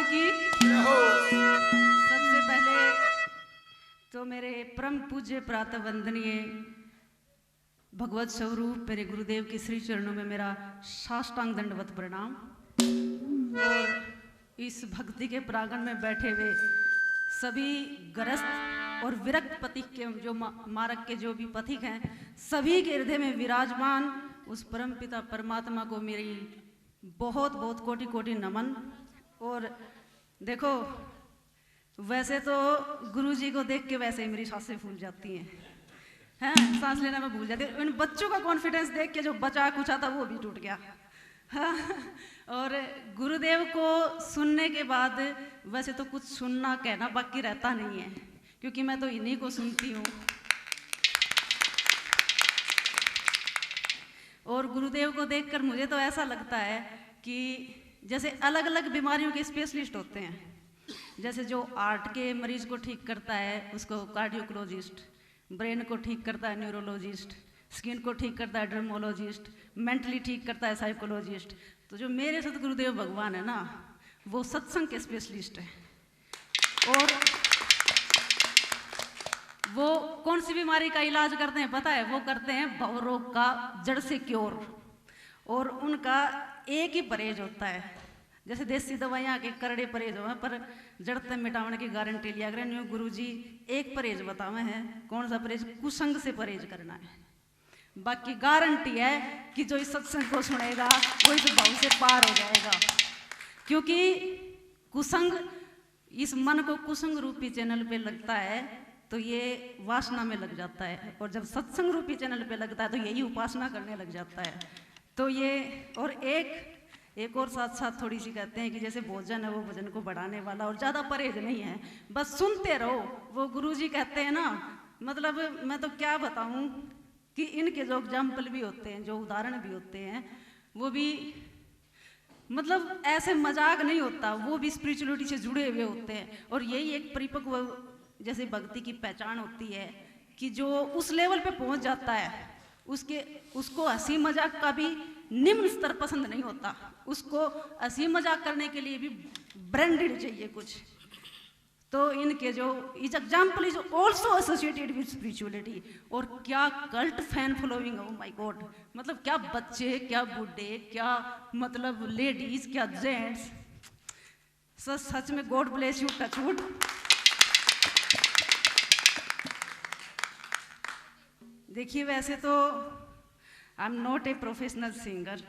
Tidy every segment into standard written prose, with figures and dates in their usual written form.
की। सबसे पहले तो मेरे परम पूज्य प्रातः वंदनीय भगवत स्वरूप मेरे गुरुदेव के श्री चरणों में मेरा साष्टांग दंडवत प्रणाम। और इस भक्ति के प्रांगण में बैठे हुए सभी ग्रस्त और विरक्त पथिक के जो मार्ग के जो भी पथिक हैं, सभी के हृदय में विराजमान उस परम पिता परमात्मा को मेरी बहुत बहुत कोटि कोटि नमन। और देखो, वैसे तो गुरुजी को देख के वैसे ही मेरी सांसें फूल जाती हैं, सांस लेना मैं भूल जाती हूँ। इन बच्चों का कॉन्फिडेंस देख के जो बचा कुचा था वो भी टूट गया। और गुरुदेव को सुनने के बाद वैसे तो कुछ सुनना कहना बाकी रहता नहीं है, क्योंकि मैं तो इन्हीं को सुनती हूँ। और गुरुदेव को देखकर मुझे तो ऐसा लगता है कि जैसे अलग अलग बीमारियों के स्पेशलिस्ट होते हैं, जैसे जो हार्ट के मरीज को ठीक करता है उसको कार्डियोकोलॉजिस्ट, ब्रेन को ठीक करता है न्यूरोलॉजिस्ट, स्किन को ठीक करता है डर्मोलॉजिस्ट, मेंटली ठीक करता है साइकोलॉजिस्ट। तो जो मेरे सतगुरुदेव भगवान है ना, वो सत्संग के स्पेशलिस्ट है। और वो कौन सी बीमारी का इलाज करते हैं पता है? वो करते हैं भवरोग का जड़ से क्योर। और उनका एक ही परहेज होता है, जैसे देसी दवाइयाँ के करड़े परहेज हो पर जड़ते मिटाने की गारंटी लिया करें। न्यू गुरु जी एक परहेज बतावे हैं। कौन सा परहेज? कुसंग से परहेज करना है। बाकी गारंटी है कि जो इस सत्संग को सुनेगा वो इस भाव से पार हो जाएगा, क्योंकि कुसंग इस मन को कुसंग रूपी चैनल पे लगता है तो ये वासना में लग जाता है, और जब सत्संग रूपी चैनल पे लगता है तो यही उपासना करने लग जाता है। तो ये और एक और साथ साथ थोड़ी सी कहते हैं कि जैसे भोजन है वो भोजन को बढ़ाने वाला, और ज़्यादा परहेज नहीं है, बस सुनते रहो। वो गुरुजी कहते हैं ना, मतलब मैं तो क्या बताऊं कि इनके जो एग्जाम्पल भी होते हैं, जो उदाहरण भी होते हैं, वो भी मतलब ऐसे मजाक नहीं होता, वो भी स्पिरिचुअलिटी से जुड़े हुए होते हैं। और यही एक परिपक्व जैसे भक्ति की पहचान होती है कि जो उस लेवल पे पहुंच जाता है उसको हंसी मजाक का भी निम्न स्तर पसंद नहीं होता, उसको हंसी मजाक करने के लिए भी ब्रांडेड चाहिए कुछ। तो इनके जो इस example is also associated with spirituality. और क्या cult fan following, oh my God, मतलब क्या बच्चे, क्या बूढ़े, क्या मतलब लेडीज, क्या जेंट्स, सच में God bless you, touch wood. देखिए, वैसे तो I am not a professional singer,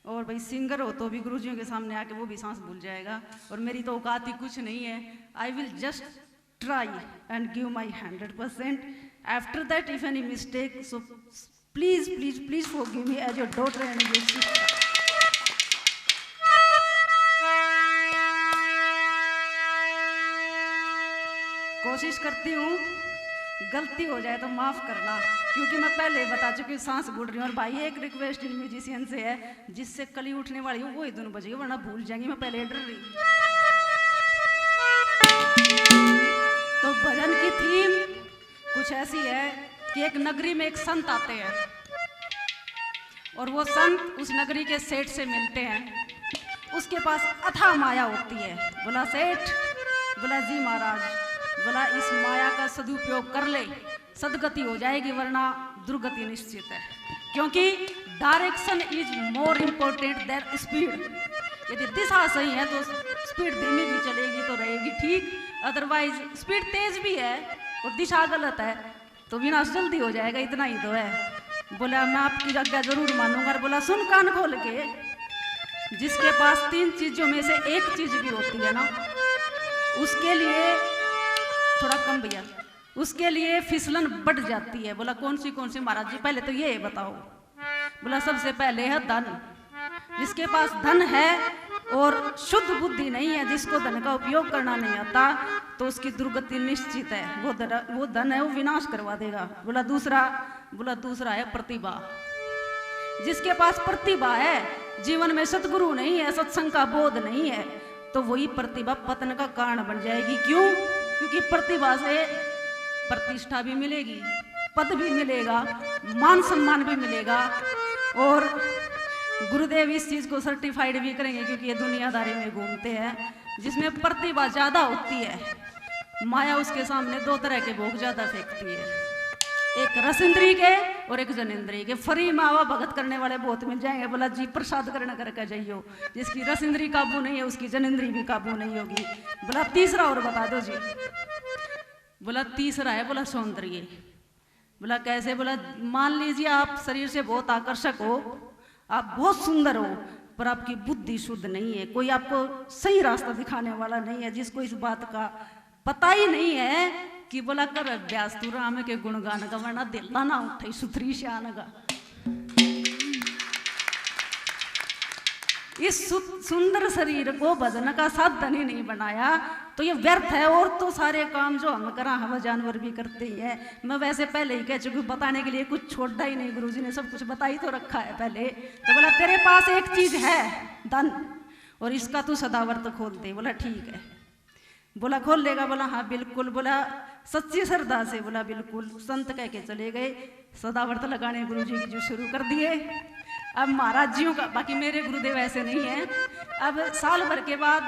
और भाई सिंगर हो तो भी गुरुजियों के सामने आके वो भी सांस भूल जाएगा, और मेरी तो औकात ही कुछ नहीं है। I will just try and give my 100%. After that if any mistake, so please please please forgive me as your daughter and your sister. कोशिश करती हूँ, गलती हो जाए तो माफ करना, क्योंकि मैं पहले बता चुकी हूँ सांस भूल रही हूँ। और भाई एक रिक्वेस्ट इन म्यूजिशियन से है, जिससे कली उठने वाली हूँ वो ही धुन बजेगी, वरना भूल जाएंगी, मैं पहले डर रही हूँ। तो भजन की थीम कुछ ऐसी है कि एक नगरी में एक संत आते हैं, और वो संत उस नगरी के सेठ से मिलते हैं। उसके पास अथाह माया होती है। बोला सेठ, बोला जी महाराज, बोला इस माया का सदुपयोग कर ले, सदगति हो जाएगी, वरना दुर्गति निश्चित है, क्योंकि direction is more important then speed. यदि दिशा सही है तो स्पीड धीमी भी चलेगी तो रहेगी ठीक, अदरवाइज स्पीड तेज भी है और दिशा गलत है तो विनाश जल्दी हो जाएगा, इतना ही तो है। बोला मैं आपकी आज्ञा जरूर मानूंगा। बोला सुन कान खोल के, जिसके पास 3 चीजों में से एक चीज भी होती है ना, उसके लिए थोड़ा कम भैया, उसके लिए फिसलन बढ़ जाती है। बोला कौन सी महाराज जी? पहले तो ये बताओ। बोला सबसे पहले है धन। जिसके पास धन है और शुद्ध बुद्धि नहीं है, जिसको धन का उपयोग करना नहीं आता, तो उसकी दुर्गति निश्चित है। वो धन है वो विनाश करवा देगा। बोला दूसरा है प्रतिभा। जिसके पास प्रतिभा है, जीवन में सतगुरु नहीं है, सत्संग का बोध नहीं है, तो वही प्रतिभा पतन का कारण बन जाएगी। क्यों? क्योंकि प्रतिभा से प्रतिष्ठा भी मिलेगी, पद भी मिलेगा, मान सम्मान भी मिलेगा, और गुरुदेव इस चीज को सर्टिफाइड भी करेंगे क्योंकि ये दुनियादारी में घूमते हैं, जिसमें प्रतिभा ज्यादा होती है, माया उसके सामने दो तरह के भोग ज्यादा फेंकती है, एक रसिंद्री के और एक जनेंद्री के। फरी मावा भगत करने वाले बहुत मिल जाएंगे, बोला जी प्रसाद करना करके जाइयो, जिसकी रसिंद्री काबू नहीं है उसकी जनेंद्री भी काबू नहीं होगी। बोला तीसरा और बता दो जी। बोला तीसरा है, बोला सौंदर्य। बोला कैसे? बोला मान लीजिए आप शरीर से बहुत आकर्षक हो, आप बहुत सुंदर हो, पर आपकी बुद्धि शुद्ध नहीं है, कोई आपको सही रास्ता दिखाने वाला नहीं है, जिसको इस बात का पता ही नहीं है कि बोला कर अभ्यास तू राम के गुणगान का, वरना दिल्ला ना उठे सुथरी शान का। इस सुंदर शरीर को भजन का साधन ही नहीं बनाया तो ये व्यर्थ है। और तो सारे काम जो हम करा हम जानवर भी करते ही हैं। मैं वैसे पहले ही कह चुकी हूँ, बताने के लिए कुछ छोड़ा ही नहीं, गुरुजी ने सब कुछ बता ही तो रखा है पहले। तो बोला तेरे पास एक चीज है धन, और इसका तू सदावर्त खोल दे। बोला ठीक है। बोला खोल लेगा? बोला हाँ बिल्कुल। बोला सच्ची श्रद्धा से? बोला बिल्कुल। संत कह के चले गए, सदावर्त लगाने गुरुजी की जो शुरू कर दिए। अब महाराज जियों का, बाकी मेरे गुरुदेव ऐसे नहीं है। अब साल भर के बाद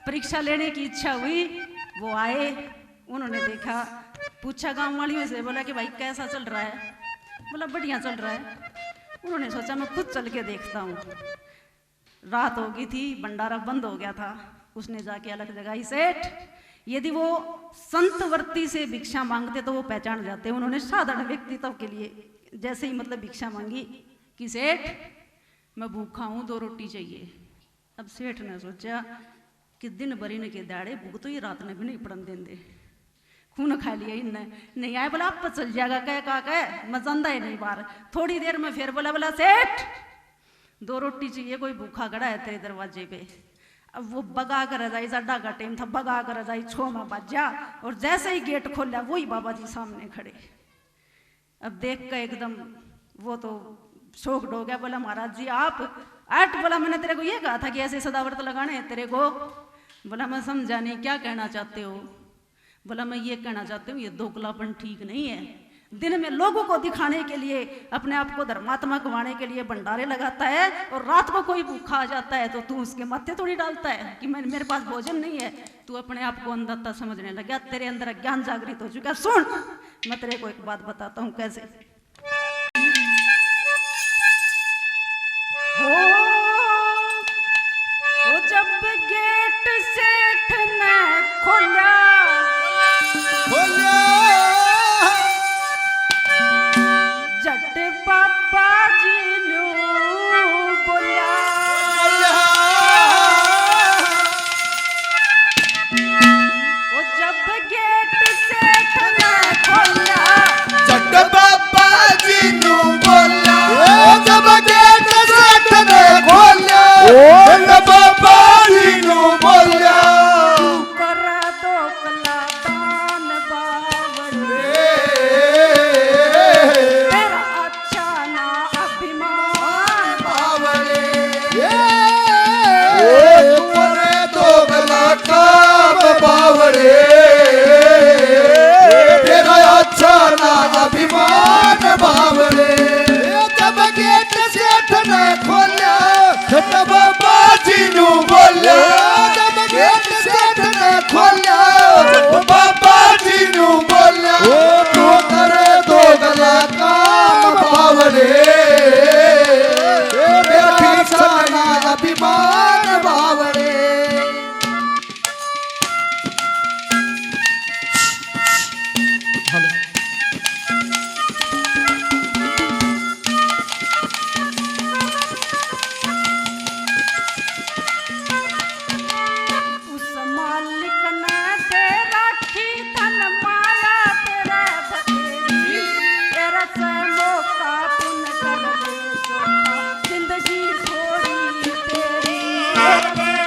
परीक्षा लेने की इच्छा हुई, वो आए, उन्होंने देखा, पूछा गांव वालियों से, बोला कि भाई कैसा चल रहा है? बोला बढ़िया चल रहा है। उन्होंने सोचा मैं खुद चल के देखता हूँ। रात हो गई थी, भंडारा बंद हो गया था। उसने जाके अलग जगह, सेठ यदि वो संतवर्ती से भिक्षा मांगते तो वो पहचान जाते। उन्होंने साधारण व्यक्तित्व के लिए जैसे ही मतलब भिक्षा मांगी कि सेठ मैं भूखा हूँ, 2 रोटी चाहिए। अब सेठ ने सोचा कि दिन भर इनके के दाड़े भूख तो ये रात ने भी नहीं पड़न देंगे, खून खा लिया इनने। नहीं आए? बोला आप चल जाएगा, कह मैं जानदा ही नहीं बाहर। थोड़ी देर में फिर बोला सेठ 2 रोटी चाहिए, कोई भूखा खड़ा है तेरे दरवाजे पे। अब वो बगा कर जाई, साढ़ा का टाइम था, बगा कर जाई, 6 में बजा, और जैसे ही गेट खोला वही बाबा जी सामने खड़े। अब देख कर एकदम वो तो शोक हो गया। बोला महाराज जी आप आठ? बोला मैंने तेरे को ये कहा था कि ऐसे सदावर्त लगाने हैं तेरे को। बोला मैं समझा नहीं, क्या कहना चाहते हो? बोला मैं ये कहना चाहती हूँ ये दोगलापन ठीक नहीं है। दिन में लोगों को दिखाने के लिए, अपने आप को धर्मात्मा कमाने के लिए भंडारे लगाता है, और रात को कोई भूखा आ जाता है तो तू उसके माथे थोड़ी डालता है कि मेरे पास भोजन नहीं है। तू अपने आप को अंधता समझने लगा, तेरे अंदर ज्ञान जागृत हो चुका। सुन मैं तेरे को एक बात बताता हूँ कैसे। वो जब गेट सेठ ने खोला जट बाबा जी ने बोला, वो जब गेट सेठ ने खोला जट बाबा जी ने बोला, जब गेट सेठ ने खोला जट बाबा जी ने बोला, करा दो कला दान बावड़े, तेरा अच्छा ना अभिमान बावड़े, करे दो गला काम बावड़े, तेरा अच्छा ना अभिमान बावड़े। जब गेट सेठ ने खोला जट बाबा जी ने बोला, जब गेट सेठ ने खोला जट बाबा जी ने बोला, तू करे दो गला काम बावड़े, तेरा अच्छा ना अभिमान बावड़े। उस मालिक ने दे राखी धन माया तेरे बतेरी, तेरा से मौका पुन कर दे चोखा, जिंदगी थोड़ी तेरी,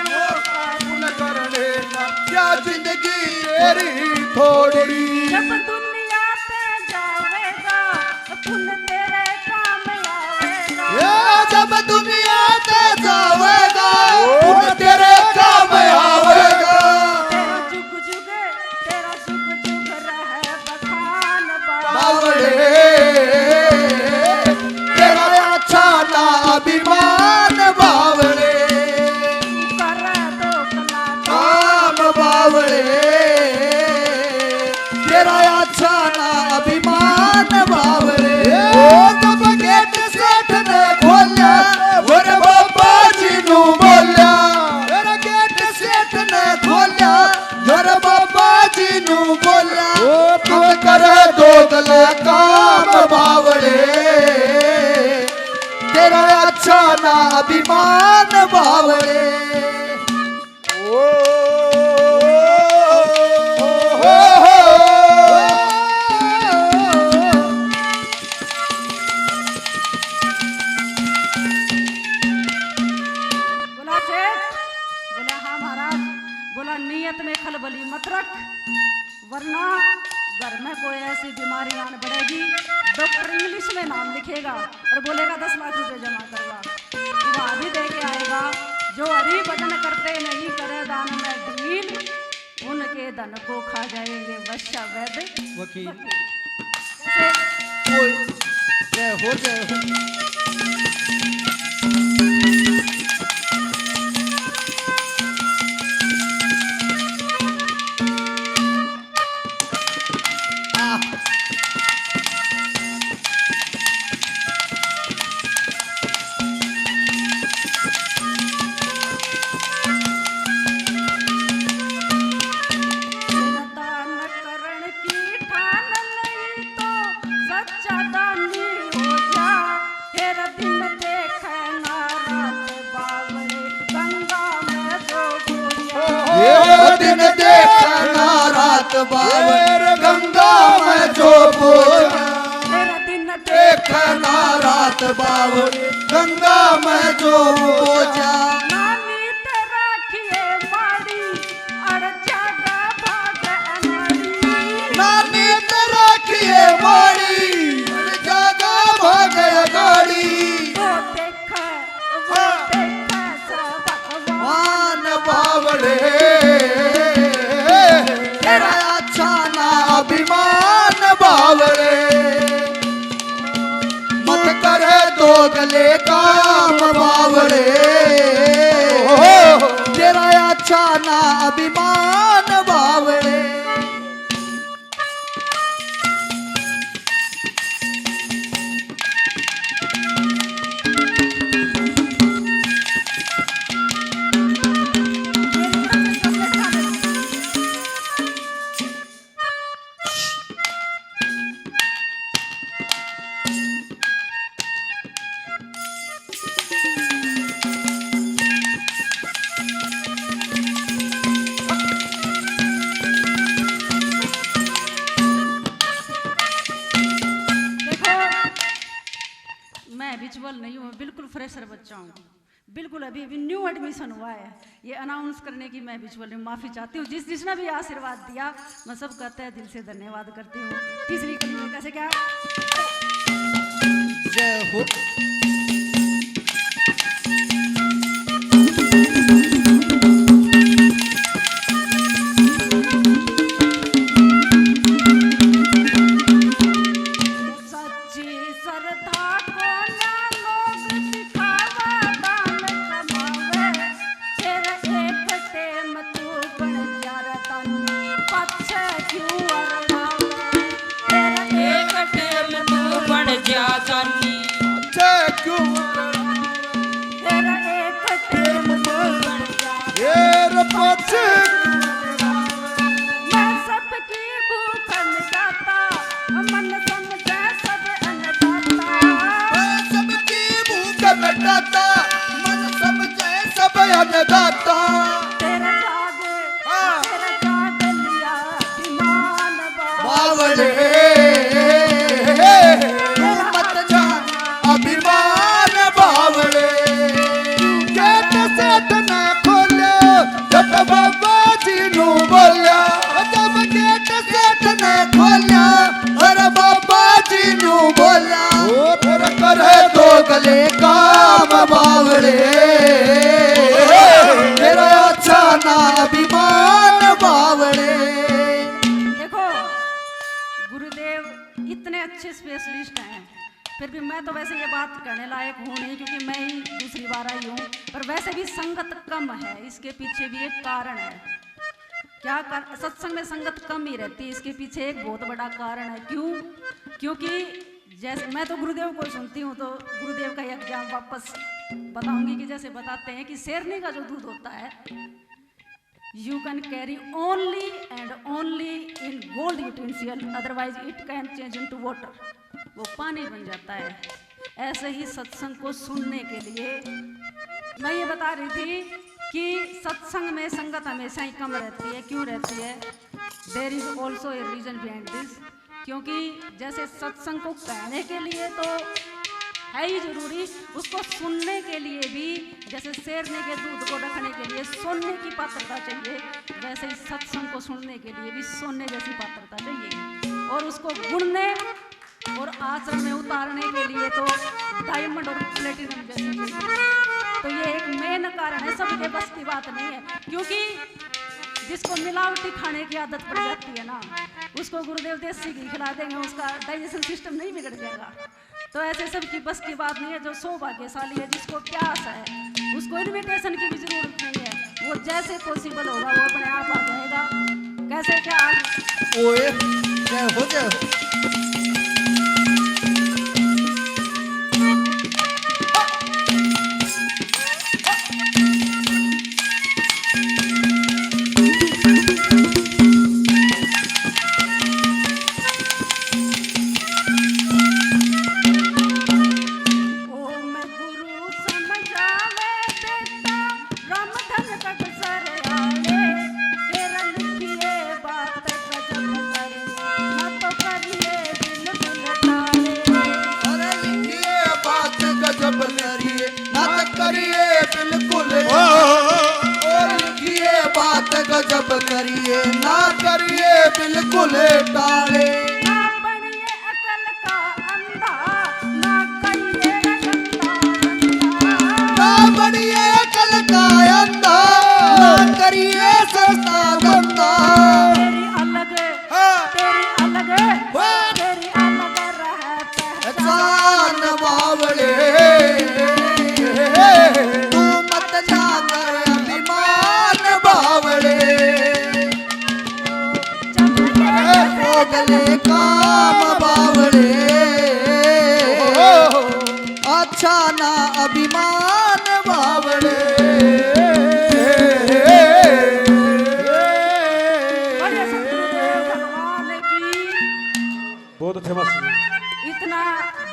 मौका पुन करने ना क्या जिंदगी तेरी थोड़ी। जब दुनिया पे जावेगा पुन तेरे काम आवेगा, ये जब दुनिया ते जावेगा पुन तेरे काम आवेगा, तेरा जुग जुग रहे बखान बावड़े, तेरा अच्छा ना अभिमान बावड़े ओ बोला सेठ, बोला हाँ महाराज, बोला नियत में खलबली मत रख, वरना घर में कोई ऐसी बीमारी आन बढ़ेगी, डॉक्टर इंग्लिश में नाम लिखेगा और बोलेगा 10 लाख रुपए जमा करवा, वहाँ भी दे के आएगा। जो हरि भजन करते नहीं करे दान में ढील, उनके धन को खा जाएंगे वश्या वैद वकील ऐसे ओए जय हो दान करण की ठान लई तो सच्चा दानी हो जा, फिर दिन देखना रात बावड़े गंगा में जो डूबिया। ये दिन देखना रात बावड़े गंगा में जो बोझा फिर दिन देखना रात बावड़े गंगा में जो बोझा नानी ते राखिए माड़ी अड़ जागा भाग अनाड़ी। नानी ते राखिए माड़ी जागा भाग गाड़ी वो देखा सब भगवान। मान बावड़े तेरा अच्छा ना अभिमान बावड़े मत करे दोगले काम बावड़े तेरा अच्छा ना अभिमान बावड़े मैं विजुअल नहीं हूँ, बिल्कुल फ्रेशर बच्चा हूँ, बिल्कुल अभी अभी न्यू एडमिशन हुआ है। ये अनाउंस करने की मैं विजुअल माफ़ी चाहती हूँ। जिसने भी आशीर्वाद दिया मैं सब कहते हैं दिल से धन्यवाद करती हूँ। तीसरी कड़ी में कैसे क्या जय हो सच्ची श्रद्धा को ना लोग दिखावा दान कमावे, फिर एक टेम तू बन जा रतन पछे क्यों अरड़ावे। फिर एक टेम तू बन जा तनी, जय क्यों फिर एक टेम तू बन जा। येर पछे मैं सबकी भूख मिटाता, मन समझे सब अन्नदाता। सबकी भूख मिटाता मन समझे सब अन्नदाता तेरा जाग लिया अभिमान बावड़े मत जान अभिमान बावड़े गेट सेठ ने खोलिया जब बाबा जी नू बोलिया जब गेट सेठ ने खोलिया अरे बाबा जी नू बोलिया ओ फिर करे दो गले काम बावड़े तेरा अच्छा ना अभिमान बावड़े देखो गुरुदेव इतने अच्छे स्पेशलिस्ट हैं, फिर भी मैं तो वैसे ये बात कहने लायक हूँ नहीं क्योंकि मैं ही दूसरी बार आई हूँ, पर वैसे भी संगत कम है, इसके पीछे भी एक कारण है। क्या सत्संग में संगत कम ही रहती है, इसके पीछे एक बहुत बड़ा कारण है। क्यों? क्योंकि जैसे मैं तो गुरुदेव को सुनती हूँ, तो गुरुदेव का एग्जाम वापस बताऊंगी कि जैसे बताते हैं कि शेरनी का जो दूध होता है you can carry only and only in gold utensil, otherwise it can change into water, वो पानी बन जाता है। ऐसे ही सत्संग को सुनने के लिए मैं ये बता रही थी कि सत्संग में संगत हमेशा ही कम रहती है। क्यों रहती है? There is also a reason behind this. क्योंकि जैसे सत्संग को कहने के लिए तो है ही जरूरी, उसको सुनने के लिए भी, जैसे शेरने के दूध को रखने के लिए सुनने की पात्रता चाहिए, वैसे ही सत्संग को सुनने के लिए भी सुनने जैसी पात्रता चाहिए। और उसको गुणने और आचरण में उतारने के लिए तो डायमंड और प्लेटिनम जैसी चाहिए। तो ये एक मेन कारण है, सबके बस की बात नहीं है। क्योंकि जिसको मिलावटी खाने की आदत पड़ जाती है ना, उसको गुरुदेव देसी घी खिला देंगे, उसका डाइजेशन सिस्टम नहीं बिगड़ जाएगा। तो ऐसे सबकी बस की बात नहीं है। जो सौभाग्यशाली है, जिसको प्यास है, उसको इन्विटेशन की भी जरूरत नहीं है। वो जैसे पॉसिबल होगा वो अपने आप आ जाएगा। कैसे क्या ओए जय हो जय हो। गजब करिए ना करिए बिल्कुल टाले। ना बनिए अकल का अंधा, ना करिए गंदा धंधा। ना बनिए अकल का अंधा, ना करिए सस्ता धंधा। तेरी अलग तेरी अलग तेरी अलग रहे पहचान बावड़े। तू मत जा कर अभिमान बावड़े। गले काम बावड़े, अच्छा ना अभिमान बावड़े। भगवान की बहुत अच्छे मस्त। इतना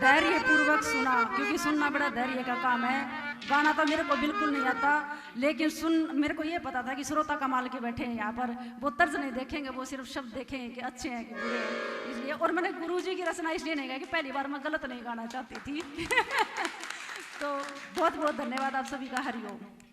धैर्य पूर्वक सुना, क्योंकि सुनना बड़ा धैर्य का काम है। गाना तो मेरे को बिल्कुल नहीं आता, लेकिन मेरे को ये पता था कि श्रोता कमाल के बैठे हैं यहाँ पर, वो तर्ज नहीं देखेंगे, वो सिर्फ शब्द देखेंगे कि अच्छे हैं कि बुरे हैं। इसलिए, और मैंने गुरुजी की रचना इसलिए नहीं गाई कि पहली बार मैं गलत नहीं गाना चाहती थी। तो बहुत बहुत धन्यवाद आप सभी का। हरिओम।